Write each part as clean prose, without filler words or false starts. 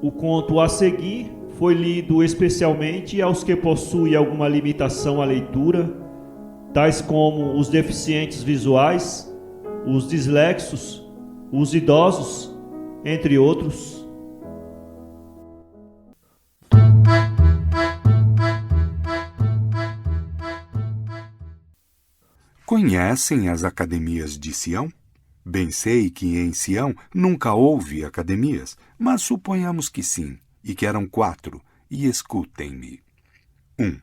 O conto a seguir foi lido especialmente aos que possuem alguma limitação à leitura, tais como os deficientes visuais, os dislexos, os idosos, entre outros. Conhecem as academias de Sião? Bem sei que em Sião nunca houve academias, mas suponhamos que sim, e que eram 4, e escutem-me. 1.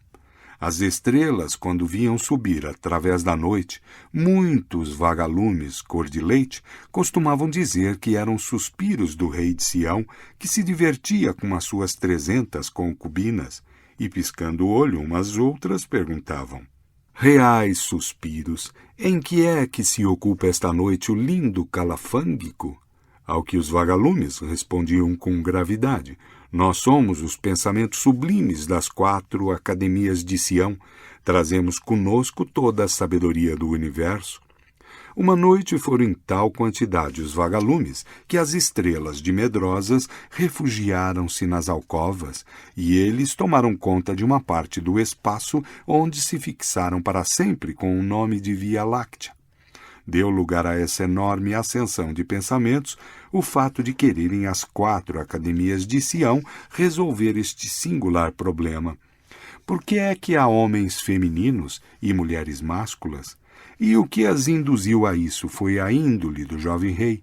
As estrelas, quando viam subir através da noite muitos vagalumes cor de leite, costumavam dizer que eram suspiros do rei de Sião, que se divertia com as suas 300 concubinas, e piscando o olho umas outras perguntavam: reais suspiros, em que é que se ocupa esta noite o lindo calafângico? Ao que os vagalumes respondiam com gravidade: nós somos os pensamentos sublimes das 4 academias de Sião, trazemos conosco toda a sabedoria do universo. Uma noite foram em tal quantidade os vagalumes que as estrelas de medrosas refugiaram-se nas alcovas, e eles tomaram conta de uma parte do espaço onde se fixaram para sempre com o nome de Via Láctea. Deu lugar a essa enorme ascensão de pensamentos o fato de quererem as 4 academias de Sião resolver este singular problema. Por que é que há homens femininos e mulheres másculas? E o que as induziu a isso foi a índole do jovem rei.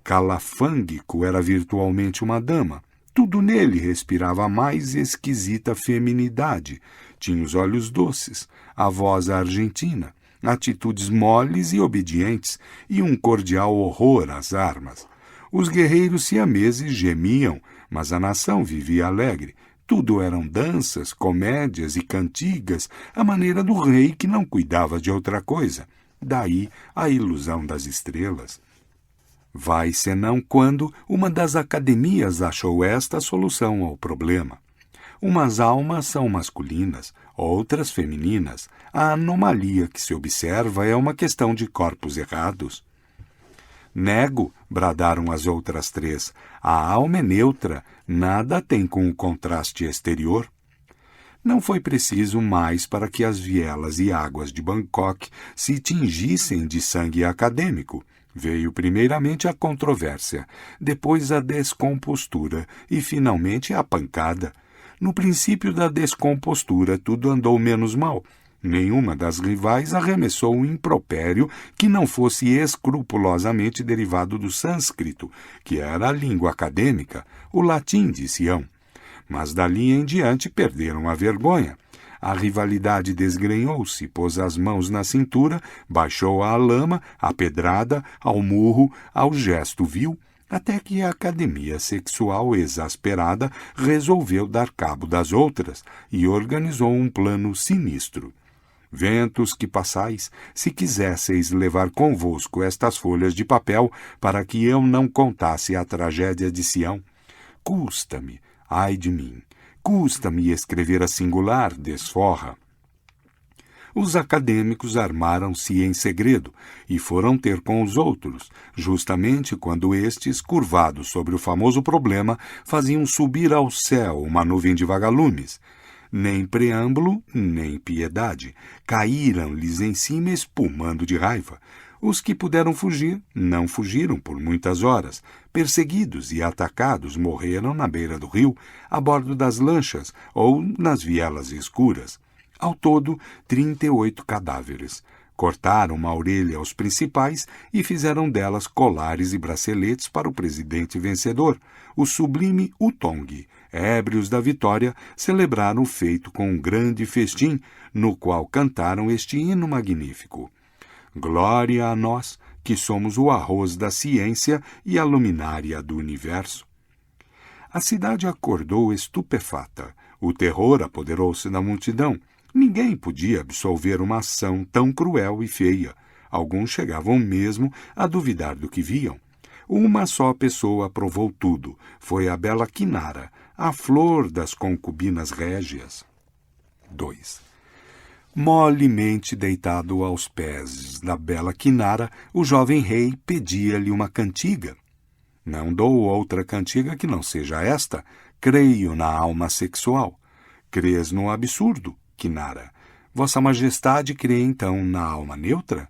Calafângico era virtualmente uma dama. Tudo nele respirava a mais esquisita feminidade. Tinha os olhos doces, a voz argentina, atitudes moles e obedientes, e um cordial horror às armas. Os guerreiros siameses gemiam, mas a nação vivia alegre. Tudo eram danças, comédias e cantigas, à maneira do rei que não cuidava de outra coisa. Daí a ilusão das estrelas. Vai senão quando uma das academias achou esta solução ao problema. Umas almas são masculinas, outras femininas. A anomalia que se observa é uma questão de corpos errados. Nego, bradaram as outras 3. A alma é neutra, nada tem com o contraste exterior. Não foi preciso mais para que as vielas e águas de Bangkok se tingissem de sangue acadêmico. Veio primeiramente a controvérsia, depois a descompostura e finalmente a pancada. No princípio da descompostura tudo andou menos mal. Nenhuma das rivais arremessou um impropério que não fosse escrupulosamente derivado do sânscrito, que era a língua acadêmica, o latim de Sião. Mas dali em diante perderam a vergonha. A rivalidade desgrenhou-se, pôs as mãos na cintura, baixou à lama, à pedrada, ao murro, ao gesto vil, até que a academia sexual exasperada resolveu dar cabo das outras e organizou um plano sinistro. Ventos que passais, se quisesseis levar convosco estas folhas de papel para que eu não contasse a tragédia de Sião, custa-me, ai de mim, custa-me escrever a singular desforra. Os acadêmicos armaram-se em segredo e foram ter com os outros, justamente quando estes, curvados sobre o famoso problema, faziam subir ao céu uma nuvem de vagalumes. Nem preâmbulo, nem piedade. Caíram-lhes em cima espumando de raiva. Os que puderam fugir, não fugiram por muitas horas. Perseguidos e atacados, morreram na beira do rio, a bordo das lanchas ou nas vielas escuras. Ao todo, 38 cadáveres. Cortaram uma orelha aos principais e fizeram delas colares e braceletes para o presidente vencedor, o sublime Utong. Ébrios da vitória, celebraram o feito com um grande festim, no qual cantaram este hino magnífico. Glória a nós, que somos o arroz da ciência e a luminária do universo. A cidade acordou estupefata. O terror apoderou-se da multidão. Ninguém podia absolver uma ação tão cruel e feia. Alguns chegavam mesmo a duvidar do que viam. Uma só pessoa aprovou tudo. Foi a bela Kinara, a flor das concubinas régias. 2. Molemente deitado aos pés da bela Kinara, o jovem rei pedia-lhe uma cantiga. Não dou outra cantiga que não seja esta. Creio na alma sexual. Crês no absurdo, Kinara. Vossa Majestade crê então na alma neutra?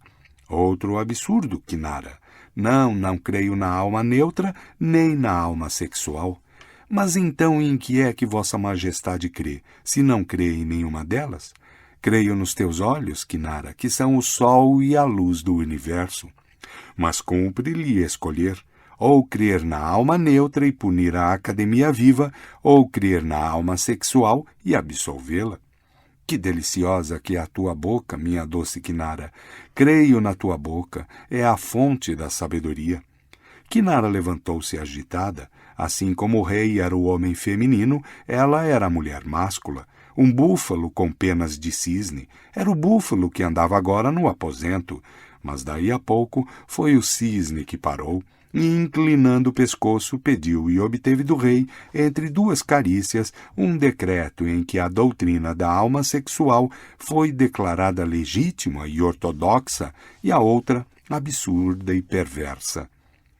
Outro absurdo, Kinara. Não creio na alma neutra, nem na alma sexual. Mas então em que é que Vossa Majestade crê, se não crê em nenhuma delas? Creio nos teus olhos, Kinara, que são o sol e a luz do universo. Mas cumpre-lhe escolher, ou crer na alma neutra e punir a Academia viva, ou crer na alma sexual e absolvê-la. Que deliciosa que é a tua boca, minha doce Kinara. Creio na tua boca, é a fonte da sabedoria. Kinara levantou-se agitada. Assim como o rei era o homem feminino, ela era a mulher máscula. Um búfalo com penas de cisne. Era o búfalo que andava agora no aposento. Mas daí a pouco foi o cisne que parou e, inclinando o pescoço, pediu e obteve do rei, entre duas carícias, um decreto em que a doutrina da alma sexual foi declarada legítima e ortodoxa e a outra absurda e perversa.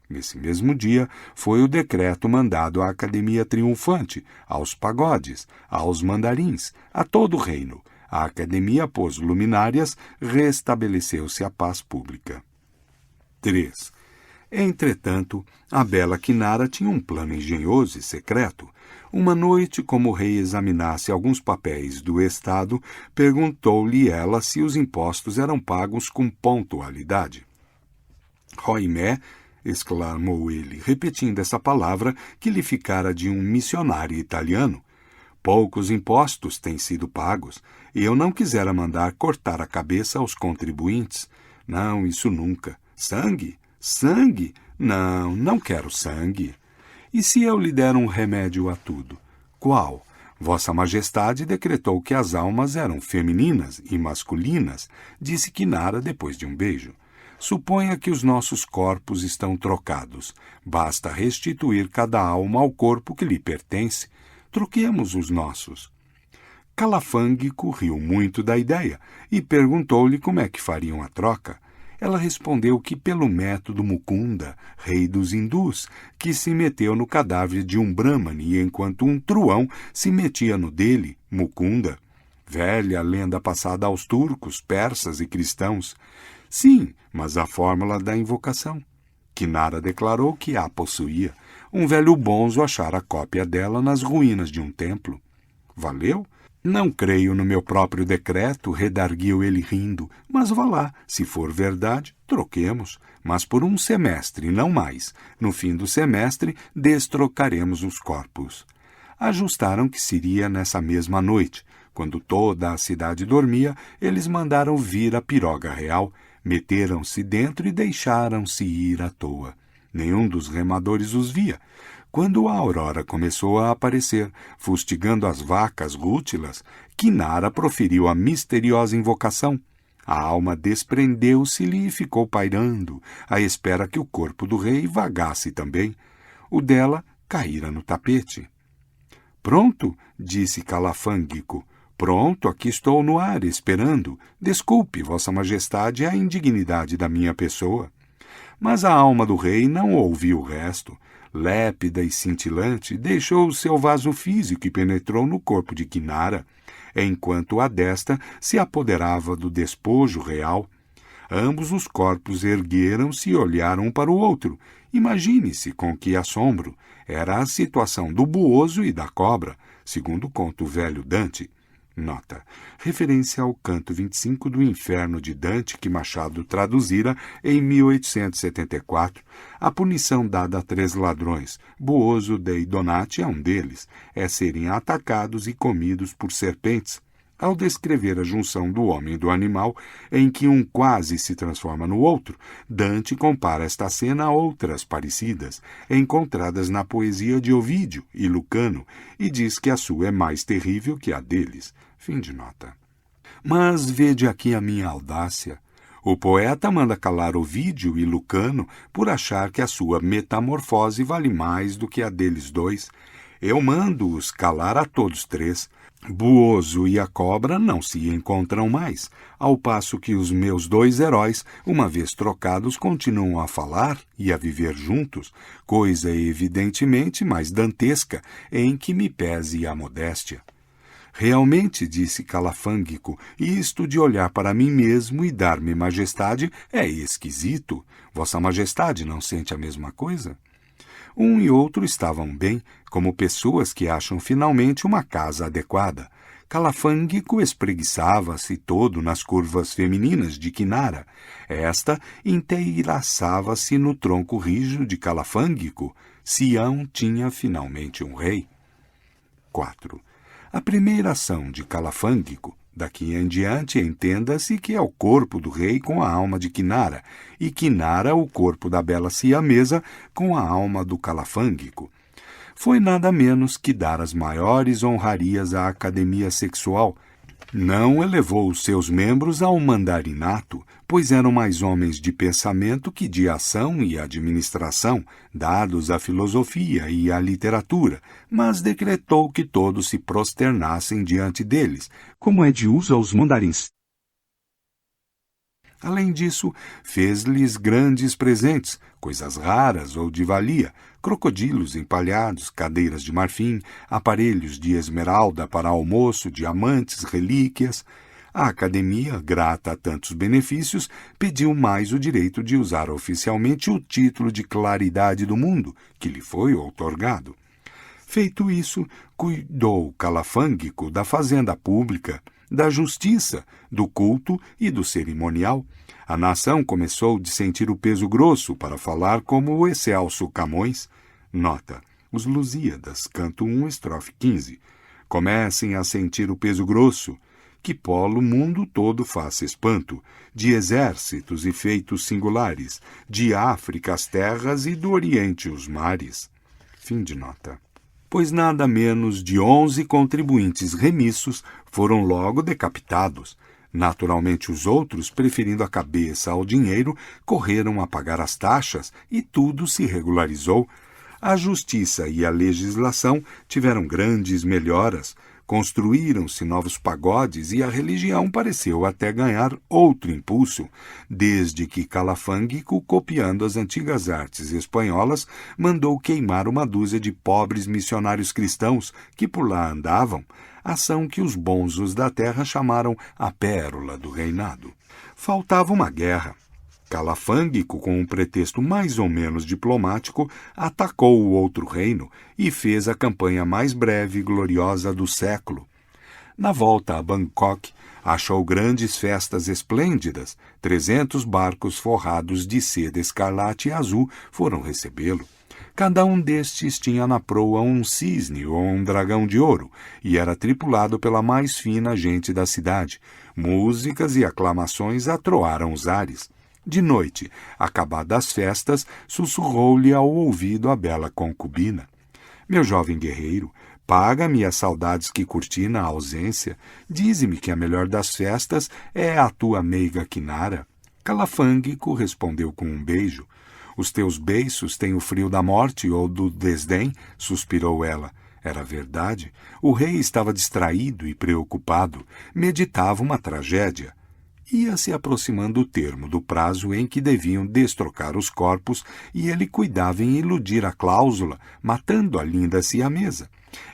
Nesse mesmo dia, foi o decreto mandado à Academia Triunfante, aos pagodes, aos mandarins, a todo o reino. A Academia pôs luminárias, restabeleceu-se a paz pública. 3. Entretanto, a bela Kinara tinha um plano engenhoso e secreto. Uma noite, como o rei examinasse alguns papéis do Estado, perguntou-lhe ela se os impostos eram pagos com pontualidade. Roimé, exclamou ele, repetindo essa palavra que lhe ficara de um missionário italiano. Poucos impostos têm sido pagos, e eu não quisera mandar cortar a cabeça aos contribuintes. Não, isso nunca. Sangue? Sangue? Não quero sangue. E se eu lhe der um remédio a tudo? Qual? Vossa Majestade decretou que as almas eram femininas e masculinas, disse Kinara depois de um beijo. Suponha que os nossos corpos estão trocados. Basta restituir cada alma ao corpo que lhe pertence. Troquemos os nossos. Calafângico riu muito da ideia e perguntou-lhe como é que fariam a troca. Ela respondeu que pelo método Mukunda, rei dos hindus, que se meteu no cadáver de um brahmane enquanto um truão se metia no dele, Mukunda. Velha lenda passada aos turcos, persas e cristãos. Sim, mas a fórmula da invocação. Kinara declarou que a possuía. Um velho bonzo achara cópia dela nas ruínas de um templo. Valeu? Não creio no meu próprio decreto, redarguiu ele rindo, mas vá lá, se for verdade, troquemos, mas por um semestre, não mais. No fim do semestre, destrocaremos os corpos. Ajustaram que seria nessa mesma noite. Quando toda a cidade dormia, eles mandaram vir a piroga real, meteram-se dentro e deixaram-se ir à toa. Nenhum dos remadores os via. Quando a aurora começou a aparecer, fustigando as vacas rútilas, Kinara proferiu a misteriosa invocação. A alma desprendeu-se-lhe e ficou pairando, à espera que o corpo do rei vagasse também. O dela caíra no tapete. Pronto, disse Calafângico. Pronto, aqui estou no ar, esperando. Desculpe, Vossa Majestade, a indignidade da minha pessoa. Mas a alma do rei não ouviu o resto. Lépida e cintilante, deixou o seu vaso físico e penetrou no corpo de Kinara, enquanto a desta se apoderava do despojo real. Ambos os corpos ergueram-se e olharam um para o outro. Imagine-se com que assombro. Era a situação do buoso e da cobra, segundo conta o velho Dante. Nota. Referência ao canto 25 do Inferno de Dante, que Machado traduzira em 1874. A punição dada a 3 ladrões, Buoso dei Donati é um deles, é serem atacados e comidos por serpentes. Ao descrever a junção do homem e do animal, em que um quase se transforma no outro, Dante compara esta cena a outras parecidas, encontradas na poesia de Ovídio e Lucano, e diz que a sua é mais terrível que a deles. Fim de nota. Mas vede aqui a minha audácia. O poeta manda calar Ovídio e Lucano por achar que a sua metamorfose vale mais do que a deles dois. Eu mando-os calar a todos 3. Buoso e a cobra não se encontram mais, ao passo que os meus dois heróis, uma vez trocados, continuam a falar e a viver juntos, coisa evidentemente mais dantesca, em que me pese a modéstia. Realmente, disse Calafângico, isto de olhar para mim mesmo e dar-me majestade é esquisito. Vossa Majestade não sente a mesma coisa? Um e outro estavam bem, como pessoas que acham finalmente uma casa adequada. Calafângico espreguiçava-se todo nas curvas femininas de Quinara. Esta inteiraçava-se no tronco rijo de Calafângico. Sião tinha finalmente um rei. 4. A primeira ação de Calafângico, daqui em diante entenda-se que é o corpo do rei com a alma de Quinara, e Quinara o corpo da bela siamesa com a alma do Calafângico. Foi nada menos que dar as maiores honrarias à academia sexual. Não elevou os seus membros ao mandarinato, pois eram mais homens de pensamento que de ação e administração, dados à filosofia e à literatura, mas decretou que todos se prosternassem diante deles, como é de uso aos mandarins. Além disso, fez-lhes grandes presentes, coisas raras ou de valia, crocodilos empalhados, cadeiras de marfim, aparelhos de esmeralda para almoço, diamantes, relíquias. A academia, grata a tantos benefícios, pediu mais o direito de usar oficialmente o título de claridade do mundo, que lhe foi outorgado. Feito isso, cuidou Calafângico da fazenda pública, da justiça, do culto e do cerimonial. A nação começou de sentir o peso grosso para falar como o excelso Camões. Nota: os Lusíadas, canto 1, estrofe 15. Comecem a sentir o peso grosso, que polo mundo todo faça espanto, de exércitos e feitos singulares, de África as terras e do Oriente os mares. Fim de nota. Pois nada menos de 11 contribuintes remissos foram logo decapitados. Naturalmente os outros, preferindo a cabeça ao dinheiro, correram a pagar as taxas e tudo se regularizou. A justiça e a legislação tiveram grandes melhoras, construíram-se novos pagodes e a religião pareceu até ganhar outro impulso, desde que Calafângico, copiando as antigas artes espanholas, mandou queimar uma dúzia de pobres missionários cristãos que por lá andavam, ação que os bonzos da terra chamaram a pérola do reinado. Faltava uma guerra. Calafângico, com um pretexto mais ou menos diplomático, atacou o outro reino e fez a campanha mais breve e gloriosa do século. Na volta a Bangkok, achou grandes festas esplêndidas. 300 barcos forrados de seda escarlate e azul foram recebê-lo. Cada um destes tinha na proa um cisne ou um dragão de ouro, e era tripulado pela mais fina gente da cidade. Músicas e aclamações atroaram os ares. De noite, acabadas as festas, sussurrou-lhe ao ouvido a bela concubina: meu jovem guerreiro, paga-me as saudades que curti na ausência. Dize-me que a melhor das festas é a tua meiga Quinara. Calafângico respondeu com um beijo. Os teus beiços têm o frio da morte ou do desdém, suspirou ela. Era verdade. O rei estava distraído e preocupado. Meditava uma tragédia. Ia-se aproximando o termo do prazo em que deviam destrocar os corpos e ele cuidava em iludir a cláusula, matando a linda siamesa.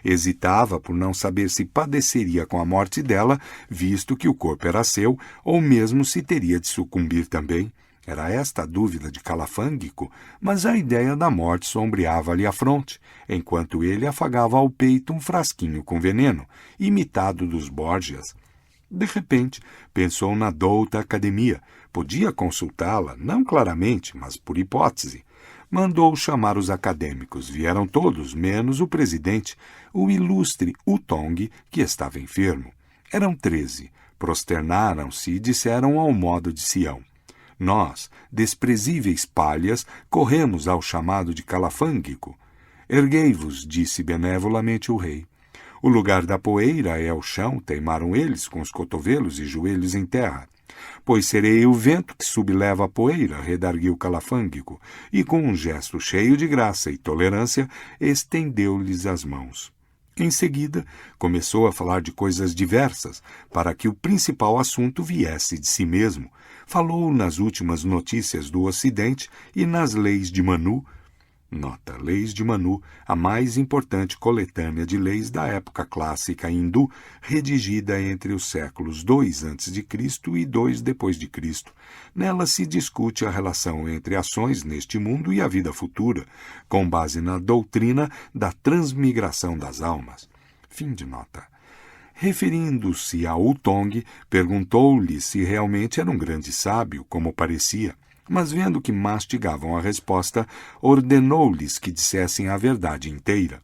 Hesitava por não saber se padeceria com a morte dela, visto que o corpo era seu, ou mesmo se teria de sucumbir também. Era esta a dúvida de Calafângico, mas a ideia da morte sombreava-lhe a fronte, enquanto ele afagava ao peito um frasquinho com veneno, imitado dos Borgias. De repente, pensou na douta academia. Podia consultá-la, não claramente, mas por hipótese. Mandou chamar os acadêmicos. Vieram todos, menos o presidente, o ilustre Utong, que estava enfermo. Eram 13. Prosternaram-se e disseram ao modo de Sião: nós, desprezíveis palhas, corremos ao chamado de Calafângico. Erguei-vos, disse benevolamente o rei. O lugar da poeira é o chão, teimaram eles, com os cotovelos e joelhos em terra. Pois serei o vento que subleva a poeira, redarguiu Calafângico, e com um gesto cheio de graça e tolerância, estendeu-lhes as mãos. Em seguida, começou a falar de coisas diversas, para que o principal assunto viesse de si mesmo. Falou nas últimas notícias do Ocidente e nas leis de Manu. Nota: Leis de Manu, a mais importante coletânea de leis da época clássica hindu, redigida entre os séculos 2 a.C. e 2 depois de Cristo. Nela se discute a relação entre ações neste mundo e a vida futura, com base na doutrina da transmigração das almas. Fim de nota. Referindo-se a Utong, perguntou-lhe se realmente era um grande sábio, como parecia. Mas vendo que mastigavam a resposta, ordenou-lhes que dissessem a verdade inteira.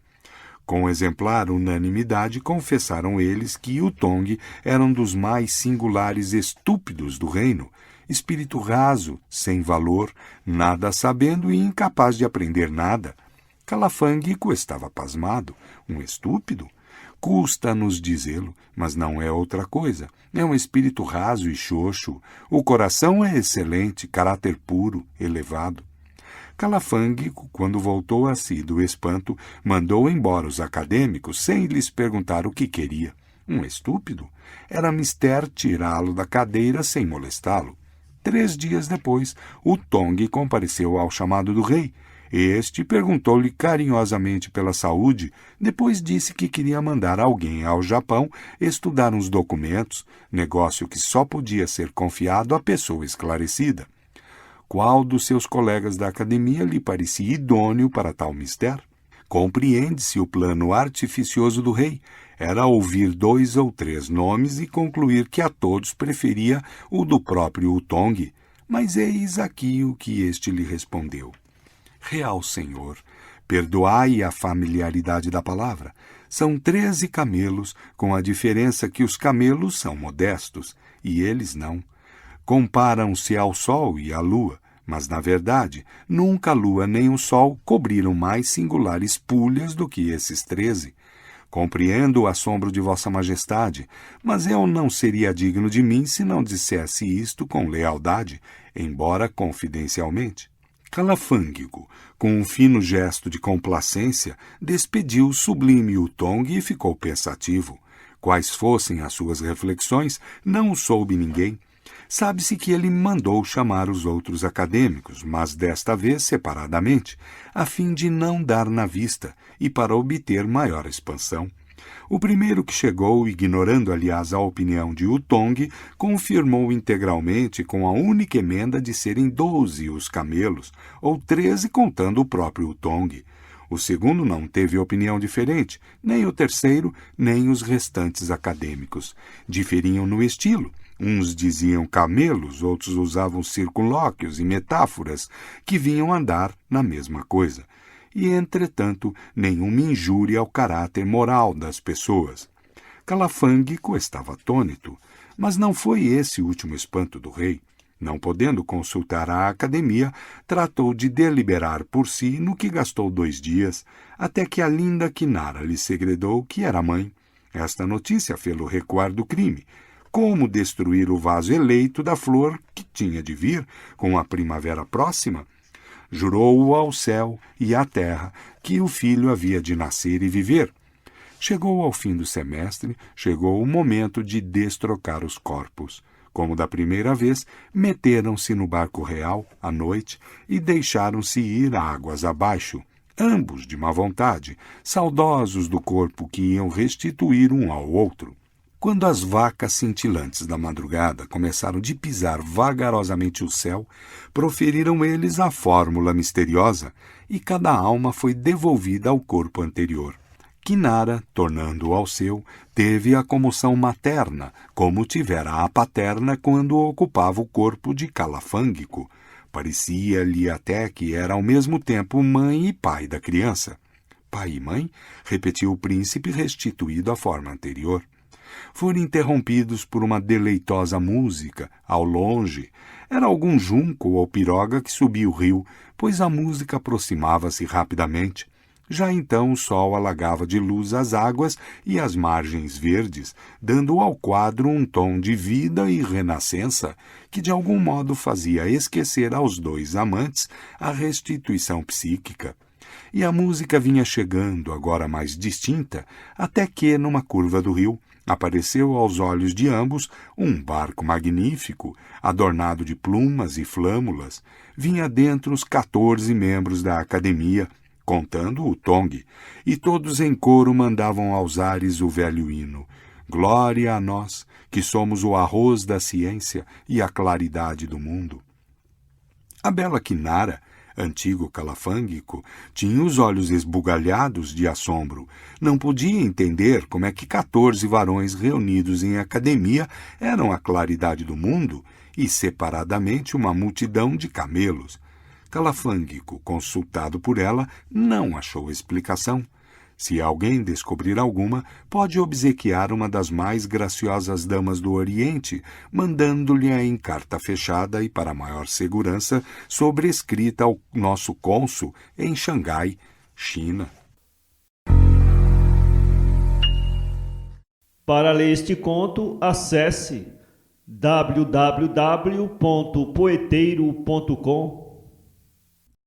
Com exemplar unanimidade, confessaram eles que Utong era um dos mais singulares estúpidos do reino, espírito raso, sem valor, nada sabendo e incapaz de aprender nada. Calafanguico estava pasmado. Um estúpido? Custa-nos dizê-lo, mas não é outra coisa. É um espírito raso e xoxo. O coração é excelente, caráter puro, elevado. Calafanguico, quando voltou a si do espanto, mandou embora os acadêmicos sem lhes perguntar o que queria. Um estúpido? Era mister tirá-lo da cadeira sem molestá-lo. 3 dias depois, Utong compareceu ao chamado do rei. Este perguntou-lhe carinhosamente pela saúde, depois disse que queria mandar alguém ao Japão estudar uns documentos, negócio que só podia ser confiado à pessoa esclarecida. Qual dos seus colegas da academia lhe parecia idôneo para tal mister? Compreende-se o plano artificioso do rei. Era ouvir 2 ou 3 nomes e concluir que a todos preferia o do próprio Utong. Mas eis aqui o que este lhe respondeu. Real Senhor, perdoai a familiaridade da palavra. São 13 camelos, com a diferença que os camelos são modestos, e eles não. Comparam-se ao sol e à lua, mas, na verdade, nunca a lua nem o sol cobriram mais singulares pulhas do que esses 13. Compreendo o assombro de Vossa Majestade, mas eu não seria digno de mim se não dissesse isto com lealdade, embora confidencialmente. Calafanguico, com um fino gesto de complacência, despediu o sublime Utong e ficou pensativo. Quais fossem as suas reflexões, não o soube ninguém. Sabe-se que ele mandou chamar os outros acadêmicos, mas desta vez separadamente, a fim de não dar na vista e para obter maior expansão. O primeiro que chegou, ignorando aliás a opinião de Utong, confirmou integralmente com a única emenda de serem 12 os camelos, ou 13 contando o próprio Utong. O segundo não teve opinião diferente, nem o terceiro, nem os restantes acadêmicos. Diferiam no estilo. Uns diziam camelos, outros usavam circunlóquios e metáforas que vinham a dar na mesma coisa. E, entretanto, nenhuma injúria ao caráter moral das pessoas. Calafanguico estava atônito, mas não foi esse o último espanto do rei. Não podendo consultar a academia, tratou de deliberar por si, no que gastou 2 dias, até que a linda Kinara lhe segredou que era mãe. Esta notícia fê-lo recuar do crime. Como destruir o vaso eleito da flor que tinha de vir com a primavera próxima? Jurou ao céu e à terra que o filho havia de nascer e viver. Chegou ao fim do semestre, chegou o momento de destrocar os corpos. Como da primeira vez, meteram-se no barco real, à noite, e deixaram-se ir águas abaixo, ambos de má vontade, saudosos do corpo que iam restituir um ao outro. Quando as vacas cintilantes da madrugada começaram de pisar vagarosamente o céu, proferiram eles a fórmula misteriosa, e cada alma foi devolvida ao corpo anterior. Kinara, tornando-o ao seu, teve a comoção materna, como tivera a paterna quando ocupava o corpo de Calafanguico. Parecia-lhe até que era ao mesmo tempo mãe e pai da criança. Pai e mãe? Repetiu o príncipe, restituído à forma anterior. Foram interrompidos por uma deleitosa música, ao longe. Era algum junco ou piroga que subia o rio, pois a música aproximava-se rapidamente. Já então o sol alagava de luz as águas e as margens verdes, dando ao quadro um tom de vida e renascença que de algum modo fazia esquecer aos 2 amantes a restituição psíquica. e a música vinha chegando, agora mais distinta, até que, numa curva do rio, apareceu aos olhos de ambos um barco magnífico, adornado de plumas e flâmulas. Vinha dentro os 14 membros da academia, contando o Tong, e todos em coro mandavam aos ares o velho hino: Glória a nós, que somos o arroz da ciência e a claridade do mundo. A bela Kinara, antigo calafângico, tinha os olhos esbugalhados de assombro. Não podia entender como é que 14 varões reunidos em academia eram a claridade do mundo e, separadamente, uma multidão de camelos. Calafângico, consultado por ela, não achou explicação. Se alguém descobrir alguma, pode obsequiar uma das mais graciosas damas do Oriente, mandando-lhe-a em carta fechada e, para maior segurança, sobrescrita ao nosso cônsul em Xangai, China. Para ler este conto, acesse www.poeteiro.com.